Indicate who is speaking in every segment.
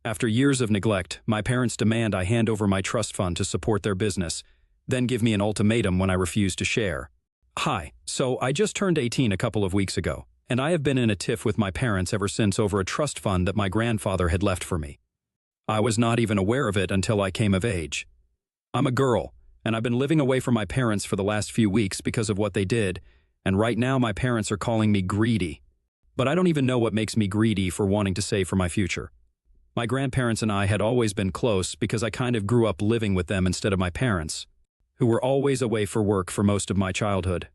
Speaker 1: After years of neglect, my parents demand I hand over my trust fund to support their business, then give me an ultimatum when I refuse to share. Hi, so I just turned 18 a couple of weeks ago, and I have been in a tiff with my parents ever since over a trust fund that my grandfather had left for me. I was not even aware of it until I came of age. I'm a girl, and I've been living away from my parents for the last few weeks because of what they did, and right now my parents are calling me greedy. But I don't even know what makes me greedy for wanting to save for my future. My grandparents and I had always been close because I kind of grew up living with them instead of my parents, who were always away for work for most of my childhood.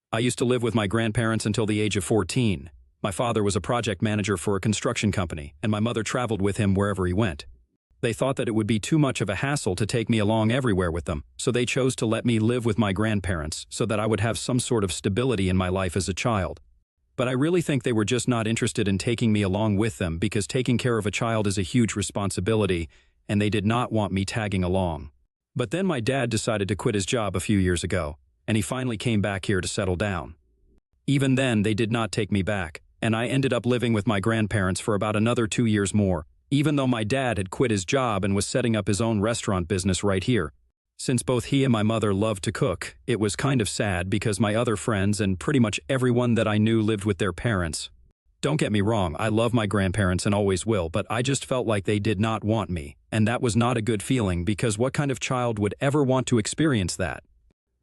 Speaker 1: I used to live with my grandparents until the age of 14. My father was a project manager for a construction company, and my mother traveled with him wherever he went. They thought that it would be too much of a hassle to take me along everywhere with them, so they chose to let me live with my grandparents so that I would have some sort of stability in my life as a child. But I really think they were just not interested in taking me along with them because taking care of a child is a huge responsibility, and they did not want me tagging along. But then my dad decided to quit his job a few years ago, and he finally came back here to settle down. Even then, they did not take me back, and I ended up living with my grandparents for about another 2 years more, even though my dad had quit his job and was setting up his own restaurant business right here. Since both he and my mother loved to cook, it was kind of sad because my other friends and pretty much everyone that I knew lived with their parents. Don't get me wrong, I love my grandparents and always will, but I just felt like they did not want me, and that was not a good feeling because what kind of child would ever want to experience that?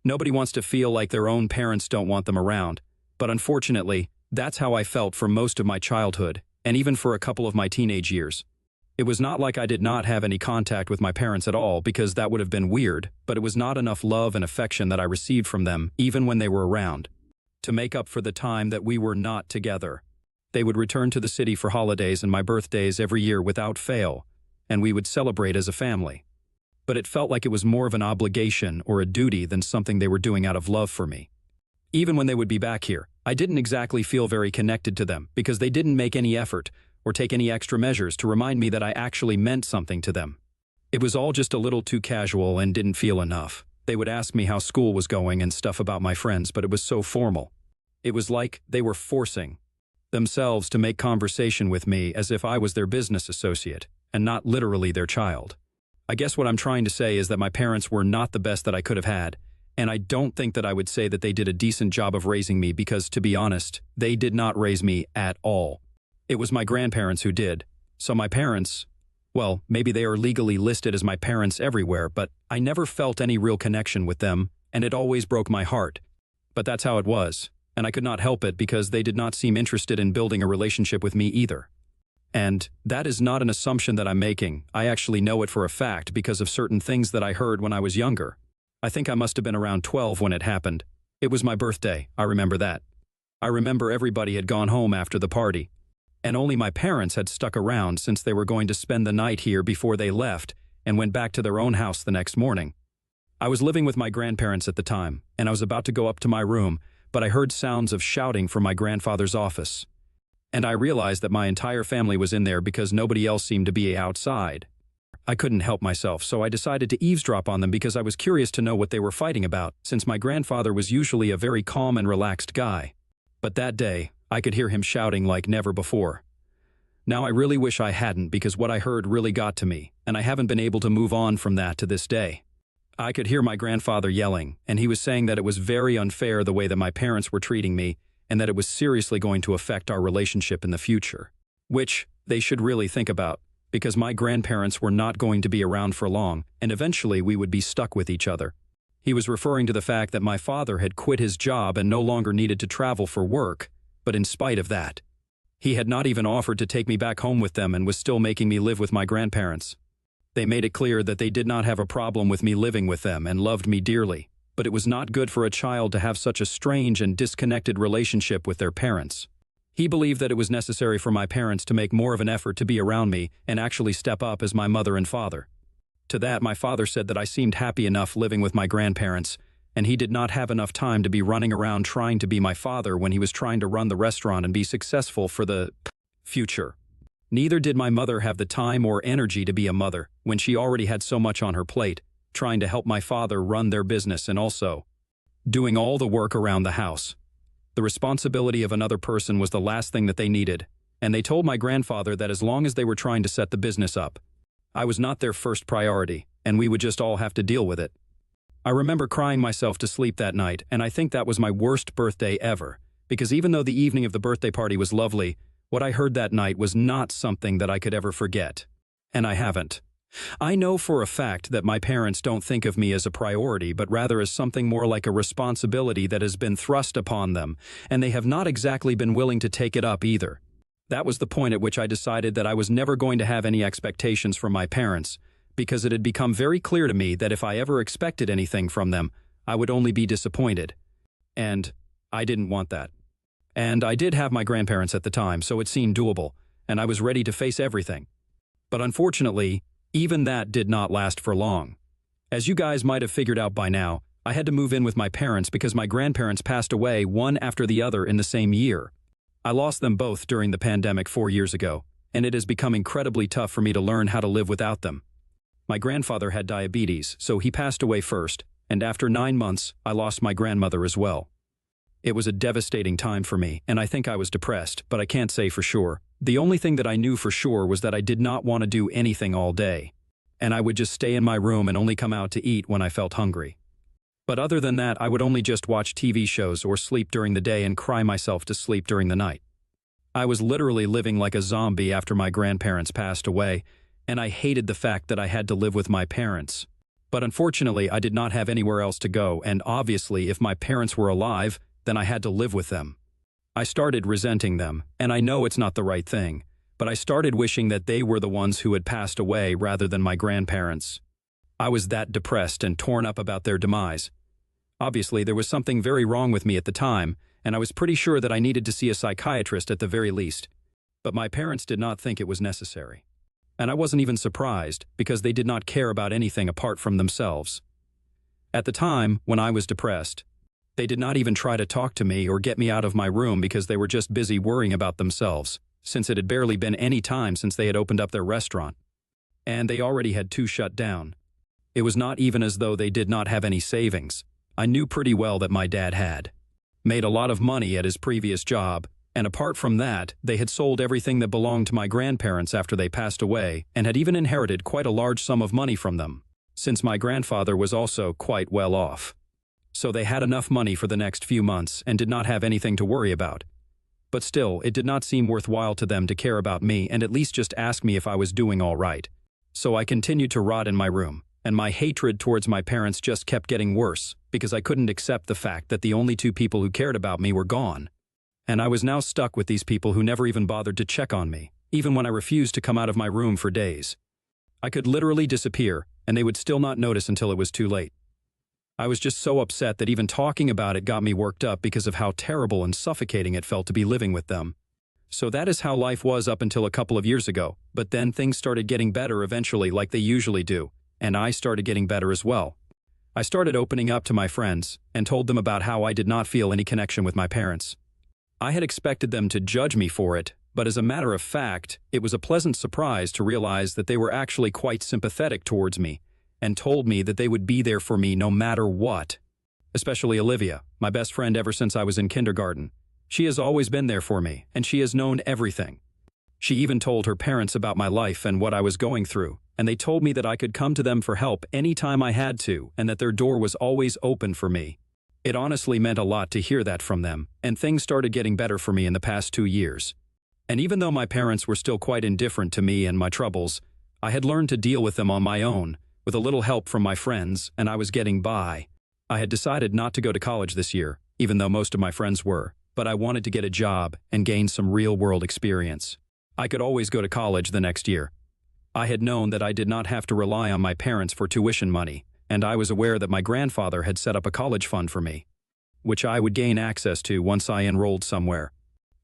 Speaker 1: Nobody wants to feel like their own parents don't want them around, but unfortunately, that's how I felt for most of my childhood, and even for a couple of my teenage years. It was not like I did not have any contact with my parents at all because that would have been weird, but it was not enough love and affection that I received from them, even when they were around, to make up for the time that we were not together. They would return to the city for holidays and my birthdays every year without fail, and we would celebrate as a family. But it felt like it was more of an obligation or a duty than something they were doing out of love for me. Even when they would be back here, I didn't exactly feel very connected to them because they didn't make any effort or take any extra measures to remind me that I actually meant something to them. It was all just a little too casual and didn't feel enough. They would ask me how school was going and stuff about my friends, but it was so formal. It was like they were forcing themselves to make conversation with me as if I was their business associate and not literally their child. I guess what I'm trying to say is that my parents were not the best that I could have had, and I don't think that I would say that they did a decent job of raising me because, to be honest, they did not raise me at all. It was my grandparents who did. So my parents, well, maybe they are legally listed as my parents everywhere, but I never felt any real connection with them, and it always broke my heart. But that's how it was, and I could not help it because they did not seem interested in building a relationship with me either. And that is not an assumption that I'm making. I actually know it for a fact because of certain things that I heard when I was younger. I think I must have been around 12 when it happened. It was my birthday, I remember that. I remember everybody had gone home after the party, and only my parents had stuck around since they were going to spend the night here before they left and went back to their own house the next morning. I was living with my grandparents at the time, and I was about to go up to my room, but I heard sounds of shouting from my grandfather's office. And I realized that my entire family was in there because nobody else seemed to be outside. I couldn't help myself, so I decided to eavesdrop on them because I was curious to know what they were fighting about, since my grandfather was usually a very calm and relaxed guy. But that day, I could hear him shouting like never before. Now I really wish I hadn't because what I heard really got to me, and I haven't been able to move on from that to this day. I could hear my grandfather yelling, and he was saying that it was very unfair the way that my parents were treating me, and that it was seriously going to affect our relationship in the future. Which they should really think about, because my grandparents were not going to be around for long, and eventually we would be stuck with each other. He was referring to the fact that my father had quit his job and no longer needed to travel for work, but in spite of that, he had not even offered to take me back home with them and was still making me live with my grandparents. They made it clear that they did not have a problem with me living with them and loved me dearly, but it was not good for a child to have such a strange and disconnected relationship with their parents. He believed that it was necessary for my parents to make more of an effort to be around me and actually step up as my mother and father. To that, my father said that I seemed happy enough living with my grandparents, and he did not have enough time to be running around trying to be my father when he was trying to run the restaurant and be successful for the future. Neither did my mother have the time or energy to be a mother when she already had so much on her plate, trying to help my father run their business and also doing all the work around the house. The responsibility of another person was the last thing that they needed, and they told my grandfather that as long as they were trying to set the business up, I was not their first priority, and we would just all have to deal with it. I remember crying myself to sleep that night, and I think that was my worst birthday ever, because even though the evening of the birthday party was lovely, what I heard that night was not something that I could ever forget. And I haven't. I know for a fact that my parents don't think of me as a priority, but rather as something more like a responsibility that has been thrust upon them, and they have not exactly been willing to take it up either. That was the point at which I decided that I was never going to have any expectations from my parents, because it had become very clear to me that if I ever expected anything from them, I would only be disappointed. And I didn't want that. And I did have my grandparents at the time, so it seemed doable, and I was ready to face everything. But unfortunately, even that did not last for long. As you guys might have figured out by now, I had to move in with my parents because my grandparents passed away one after the other in the same year. I lost them both during the pandemic 4 years ago, and it has become incredibly tough for me to learn how to live without them. My grandfather had diabetes, so he passed away first, and after 9 months, I lost my grandmother as well. It was a devastating time for me, and I think I was depressed, but I can't say for sure. The only thing that I knew for sure was that I did not want to do anything all day, and I would just stay in my room and only come out to eat when I felt hungry. But other than that, I would only just watch TV shows or sleep during the day and cry myself to sleep during the night. I was literally living like a zombie after my grandparents passed away, and I hated the fact that I had to live with my parents. But unfortunately, I did not have anywhere else to go, and obviously, if my parents were alive, then I had to live with them. I started resenting them, and I know it's not the right thing, but I started wishing that they were the ones who had passed away rather than my grandparents. I was that depressed and torn up about their demise. Obviously, there was something very wrong with me at the time, and I was pretty sure that I needed to see a psychiatrist at the very least. But my parents did not think it was necessary. And I wasn't even surprised, because they did not care about anything apart from themselves. At the time, when I was depressed, they did not even try to talk to me or get me out of my room because they were just busy worrying about themselves, since it had barely been any time since they had opened up their restaurant. And they already had 2 shut down. It was not even as though they did not have any savings. I knew pretty well that my dad had made a lot of money at his previous job, and apart from that, they had sold everything that belonged to my grandparents after they passed away and had even inherited quite a large sum of money from them, since my grandfather was also quite well off. So they had enough money for the next few months and did not have anything to worry about. But still, it did not seem worthwhile to them to care about me and at least just ask me if I was doing all right. So I continued to rot in my room, and my hatred towards my parents just kept getting worse because I couldn't accept the fact that the only 2 people who cared about me were gone. And I was now stuck with these people who never even bothered to check on me, even when I refused to come out of my room for days. I could literally disappear, and they would still not notice until it was too late. I was just so upset that even talking about it got me worked up because of how terrible and suffocating it felt to be living with them. So that is how life was up until a couple of years ago, but then things started getting better eventually like they usually do, and I started getting better as well. I started opening up to my friends and told them about how I did not feel any connection with my parents. I had expected them to judge me for it, but as a matter of fact, it was a pleasant surprise to realize that they were actually quite sympathetic towards me and told me that they would be there for me no matter what. Especially Olivia, my best friend ever since I was in kindergarten. She has always been there for me, and she has known everything. She even told her parents about my life and what I was going through, and they told me that I could come to them for help anytime I had to and that their door was always open for me. It honestly meant a lot to hear that from them, and things started getting better for me in the past 2 years. And even though my parents were still quite indifferent to me and my troubles, I had learned to deal with them on my own, with a little help from my friends, and I was getting by. I had decided not to go to college this year, even though most of my friends were, but I wanted to get a job and gain some real-world experience. I could always go to college the next year. I had known that I did not have to rely on my parents for tuition money, and I was aware that my grandfather had set up a college fund for me, which I would gain access to once I enrolled somewhere.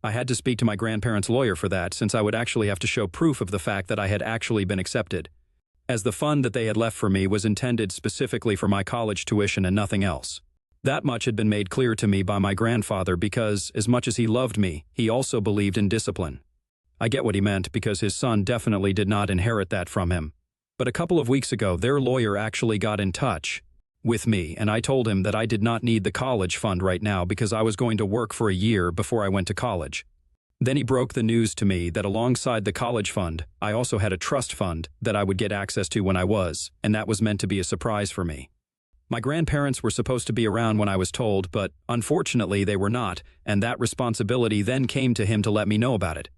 Speaker 1: I had to speak to my grandparents' lawyer for that, since I would actually have to show proof of the fact that I had actually been accepted, as the fund that they had left for me was intended specifically for my college tuition and nothing else. That much had been made clear to me by my grandfather because, as much as he loved me, he also believed in discipline. I get what he meant because his son definitely did not inherit that from him. But a couple of weeks ago, their lawyer actually got in touch with me, and I told him that I did not need the college fund right now because I was going to work for a year before I went to college. Then he broke the news to me that alongside the college fund, I also had a trust fund that I would get access to when I was, and that was meant to be a surprise for me. My grandparents were supposed to be around when I was told, but unfortunately they were not, and that responsibility then came to him to let me know about it.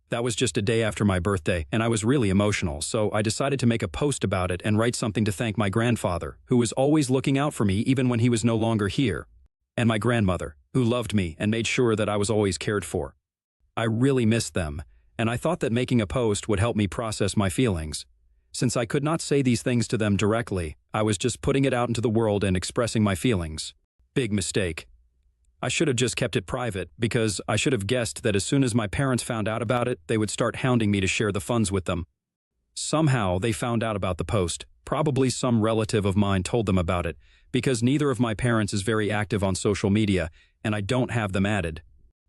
Speaker 1: That was just a day after my birthday, and I was really emotional, so I decided to make a post about it and write something to thank my grandfather, who was always looking out for me even when he was no longer here, and my grandmother, who loved me and made sure that I was always cared for. I really missed them, and I thought that making a post would help me process my feelings. Since I could not say these things to them directly, I was just putting it out into the world and expressing my feelings. Big mistake. I should have just kept it private, because I should have guessed that as soon as my parents found out about it, they would start hounding me to share the funds with them. Somehow they found out about the post. Probably some relative of mine told them about it, because neither of my parents is very active on social media, and I don't have them added.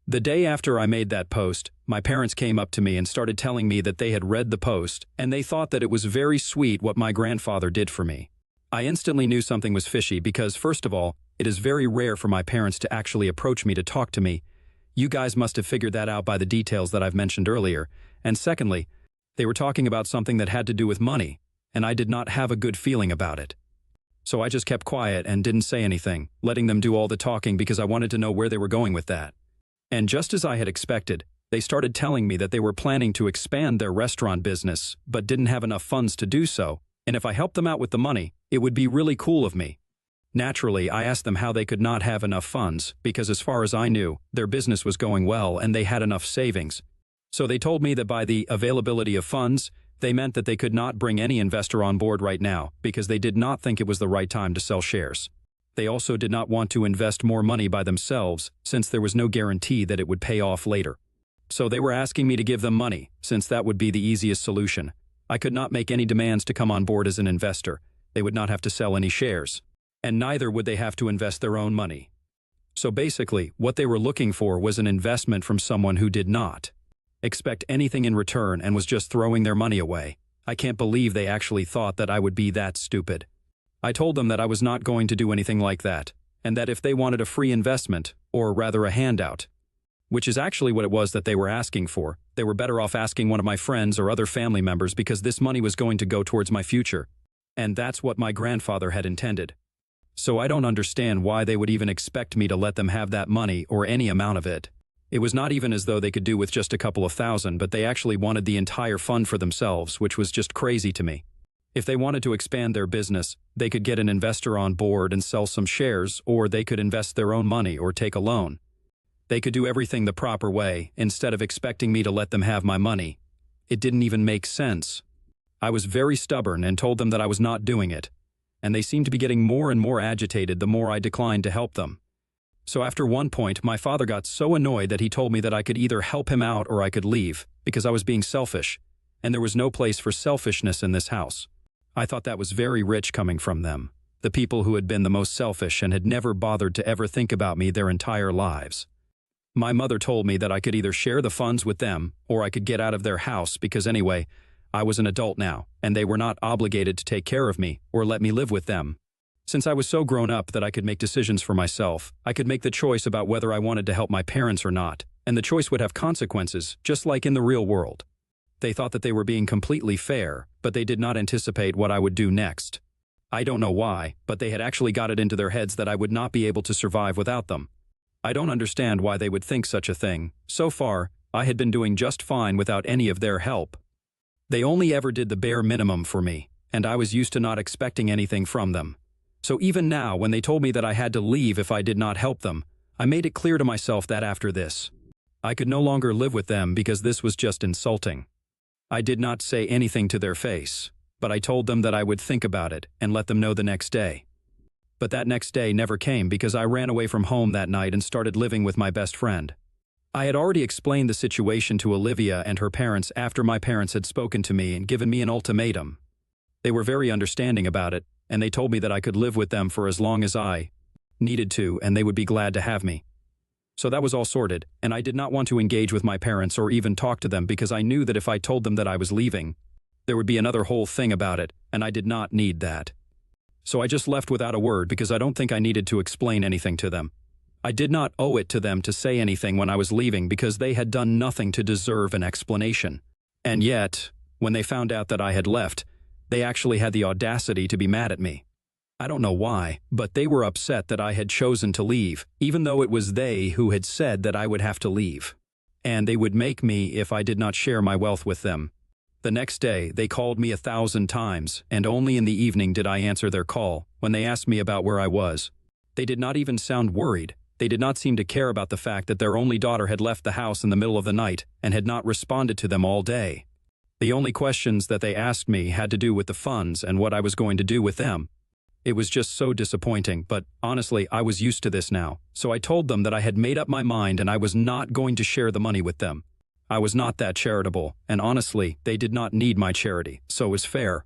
Speaker 1: The day after I made that post, my parents came up to me and started telling me that they had read the post, and they thought that it was very sweet what my grandfather did for me. I instantly knew something was fishy because, first of all, it is very rare for my parents to actually approach me to talk to me. You guys must have figured that out by the details that I've mentioned earlier. And secondly, they were talking about something that had to do with money, and I did not have a good feeling about it. So I just kept quiet and didn't say anything, letting them do all the talking because I wanted to know where they were going with that. And just as I had expected, they started telling me that they were planning to expand their restaurant business, but didn't have enough funds to do so, and if I helped them out with the money, it would be really cool of me. Naturally, I asked them how they could not have enough funds, because as far as I knew, their business was going well and they had enough savings. So they told me that by the availability of funds, they meant that they could not bring any investor on board right now, because they did not think it was the right time to sell shares. They also did not want to invest more money by themselves, since there was no guarantee that it would pay off later. So they were asking me to give them money, since that would be the easiest solution. I could not make any demands to come on board as an investor. They would not have to sell any shares. And neither would they have to invest their own money. So basically, what they were looking for was an investment from someone who did not expect anything in return and was just throwing their money away. I can't believe they actually thought that I would be that stupid. I told them that I was not going to do anything like that, and that if they wanted a free investment, or rather a handout, which is actually what it was that they were asking for, they were better off asking one of my friends or other family members because this money was going to go towards my future. And that's what my grandfather had intended. So I don't understand why they would even expect me to let them have that money or any amount of it. It was not even as though they could do with just a couple of thousand, but they actually wanted the entire fund for themselves, which was just crazy to me. If they wanted to expand their business, they could get an investor on board and sell some shares, or they could invest their own money or take a loan. They could do everything the proper way, instead of expecting me to let them have my money. It didn't even make sense. I was very stubborn and told them that I was not doing it, and they seemed to be getting more and more agitated the more I declined to help them. So after one point, my father got so annoyed that he told me that I could either help him out or I could leave, because I was being selfish, and there was no place for selfishness in this house. I thought that was very rich coming from them, the people who had been the most selfish and had never bothered to ever think about me their entire lives. My mother told me that I could either share the funds with them or I could get out of their house because anyway, I was an adult now, and they were not obligated to take care of me or let me live with them. Since I was so grown up that I could make decisions for myself, I could make the choice about whether I wanted to help my parents or not, and the choice would have consequences, just like in the real world. They thought that they were being completely fair, but they did not anticipate what I would do next. I don't know why, but they had actually got it into their heads that I would not be able to survive without them. I don't understand why they would think such a thing. So far, I had been doing just fine without any of their help. They only ever did the bare minimum for me, and I was used to not expecting anything from them. So even now, when they told me that I had to leave if I did not help them, I made it clear to myself that after this, I could no longer live with them because this was just insulting. I did not say anything to their face, but I told them that I would think about it and let them know the next day. But that next day never came because I ran away from home that night and started living with my best friend. I had already explained the situation to Olivia and her parents after my parents had spoken to me and given me an ultimatum. They were very understanding about it, and they told me that I could live with them for as long as I needed to, and they would be glad to have me. So that was all sorted, and I did not want to engage with my parents or even talk to them because I knew that if I told them that I was leaving, there would be another whole thing about it, and I did not need that. So I just left without a word because I don't think I needed to explain anything to them. I did not owe it to them to say anything when I was leaving because they had done nothing to deserve an explanation. And yet, when they found out that I had left, they actually had the audacity to be mad at me. I don't know why, but they were upset that I had chosen to leave, even though it was they who had said that I would have to leave. And they would make me if I did not share my wealth with them. The next day, they called me 1,000 times, and only in the evening did I answer their call when they asked me about where I was. They did not even sound worried. They did not seem to care about the fact that their only daughter had left the house in the middle of the night and had not responded to them all day. The only questions that they asked me had to do with the funds and what I was going to do with them. It was just so disappointing, but honestly, I was used to this now, so I told them that I had made up my mind and I was not going to share the money with them. I was not that charitable, and honestly, they did not need my charity, so it was fair.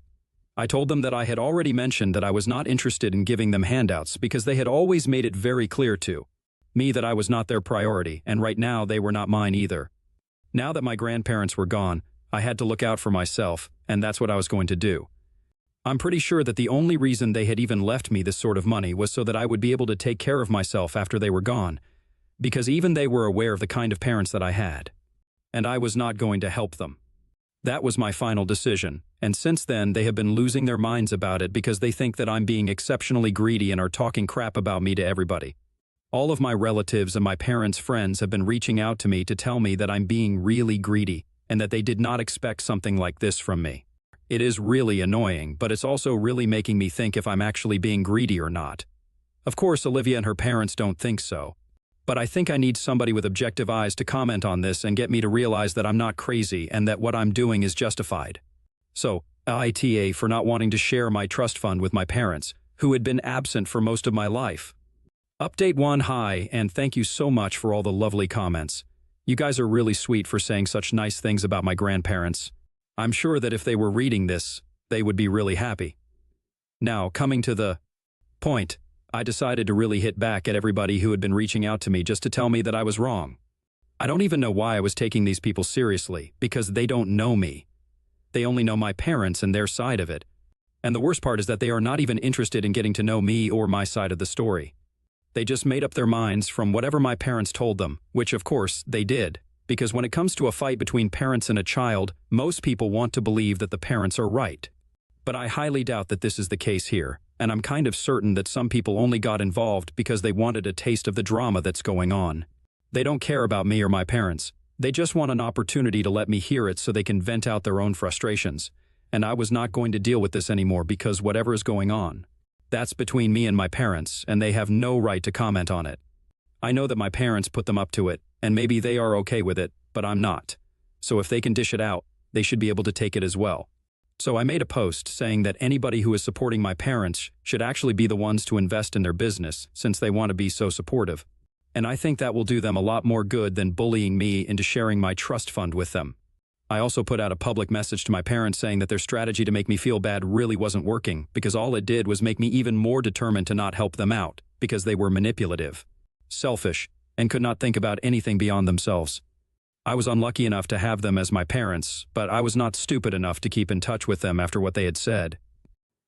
Speaker 1: I told them that I had already mentioned that I was not interested in giving them handouts because they had always made it very clear to me that I was not their priority, and right now they were not mine either. Now that my grandparents were gone, I had to look out for myself, and that's what I was going to do. I'm pretty sure that the only reason they had even left me this sort of money was so that I would be able to take care of myself after they were gone, because even they were aware of the kind of parents that I had. And I was not going to help them. That was my final decision, and since then they have been losing their minds about it because they think that I'm being exceptionally greedy and are talking crap about me to everybody. All of my relatives and my parents' friends have been reaching out to me to tell me that I'm being really greedy and that they did not expect something like this from me. It is really annoying, but it's also really making me think if I'm actually being greedy or not. Of course, Olivia and her parents don't think so. But I think I need somebody with objective eyes to comment on this and get me to realize that I'm not crazy and that what I'm doing is justified. So, ITA for not wanting to share my trust fund with my parents, who had been absent for most of my life. Update 1. Hi, and thank you so much for all the lovely comments. You guys are really sweet for saying such nice things about my grandparents. I'm sure that if they were reading this, they would be really happy. Now, coming to the point, I decided to really hit back at everybody who had been reaching out to me just to tell me that I was wrong. I don't even know why I was taking these people seriously, because they don't know me. They only know my parents and their side of it. And the worst part is that they are not even interested in getting to know me or my side of the story. They just made up their minds from whatever my parents told them, which of course they did, because when it comes to a fight between parents and a child, most people want to believe that the parents are right. But I highly doubt that this is the case here, and I'm kind of certain that some people only got involved because they wanted a taste of the drama that's going on. They don't care about me or my parents. They just want an opportunity to let me hear it so they can vent out their own frustrations. And I was not going to deal with this anymore because whatever is going on, that's between me and my parents, and they have no right to comment on it. I know that my parents put them up to it, and maybe they are okay with it, but I'm not. So if they can dish it out, they should be able to take it as well. So I made a post saying that anybody who is supporting my parents should actually be the ones to invest in their business since they want to be so supportive. And I think that will do them a lot more good than bullying me into sharing my trust fund with them. I also put out a public message to my parents saying that their strategy to make me feel bad really wasn't working because all it did was make me even more determined to not help them out because they were manipulative, selfish, and could not think about anything beyond themselves. I was unlucky enough to have them as my parents, but I was not stupid enough to keep in touch with them after what they had said.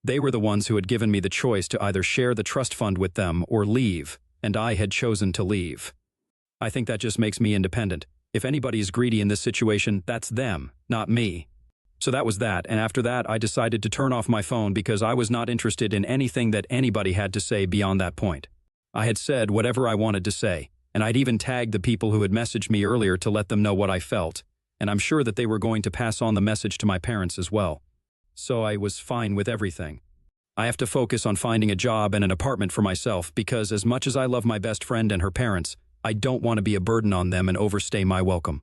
Speaker 1: They were the ones who had given me the choice to either share the trust fund with them or leave, and I had chosen to leave. I think that just makes me independent. If anybody is greedy in this situation, that's them, not me. So that was that, and after that I decided to turn off my phone because I was not interested in anything that anybody had to say beyond that point. I had said whatever I wanted to say, and I'd even tagged the people who had messaged me earlier to let them know what I felt, and I'm sure that they were going to pass on the message to my parents as well. So I was fine with everything. I have to focus on finding a job and an apartment for myself because as much as I love my best friend and her parents, I don't want to be a burden on them and overstay my welcome.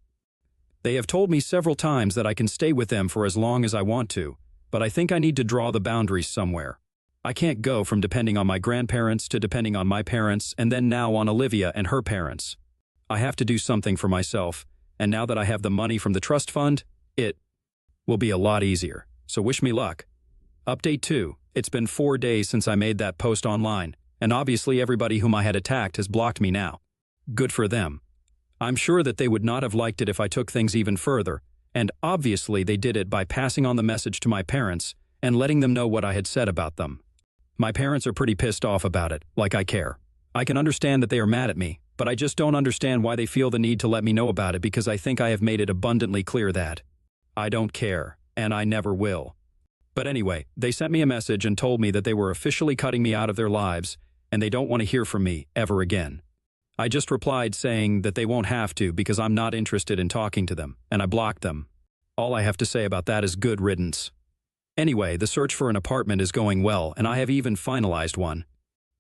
Speaker 1: They have told me several times that I can stay with them for as long as I want to, but I think I need to draw the boundaries somewhere. I can't go from depending on my grandparents to depending on my parents and then now on Olivia and her parents. I have to do something for myself, and now that I have the money from the trust fund, it will be a lot easier. So wish me luck. Update 2. It's been 4 days since I made that post online, and obviously everybody whom I had attacked has blocked me now. Good for them. I'm sure that they would not have liked it if I took things even further, and obviously they did it by passing on the message to my parents and letting them know what I had said about them. My parents are pretty pissed off about it, like I care. I can understand that they are mad at me, but I just don't understand why they feel the need to let me know about it because I think I have made it abundantly clear that I don't care, and I never will. But anyway, they sent me a message and told me that they were officially cutting me out of their lives and they don't want to hear from me ever again. I just replied saying that they won't have to because I'm not interested in talking to them, and I blocked them. All I have to say about that is good riddance. Anyway, the search for an apartment is going well, and I have even finalized one.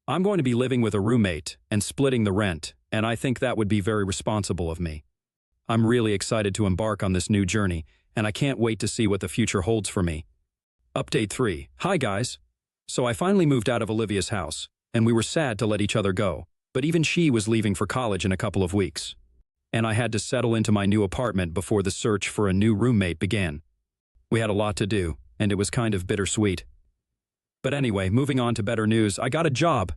Speaker 1: I'm going to be living with a roommate and splitting the rent, and I think that would be very responsible of me. I'm really excited to embark on this new journey, and I can't wait to see what the future holds for me. Update 3. Hi guys. So I finally moved out of Olivia's house, and we were sad to let each other go, but even she was leaving for college in a couple of weeks. And I had to settle into my new apartment before the search for a new roommate began. We had a lot to do, and it was kind of bittersweet. But anyway, moving on to better news, I got a job.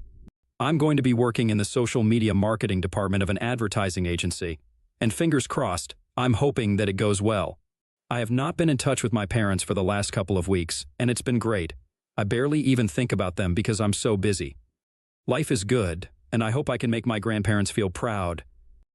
Speaker 1: I'm going to be working in the social media marketing department of an advertising agency, and fingers crossed, I'm hoping that it goes well. I have not been in touch with my parents for the last couple of weeks, and it's been great. I barely even think about them because I'm so busy. Life is good, and I hope I can make my grandparents feel proud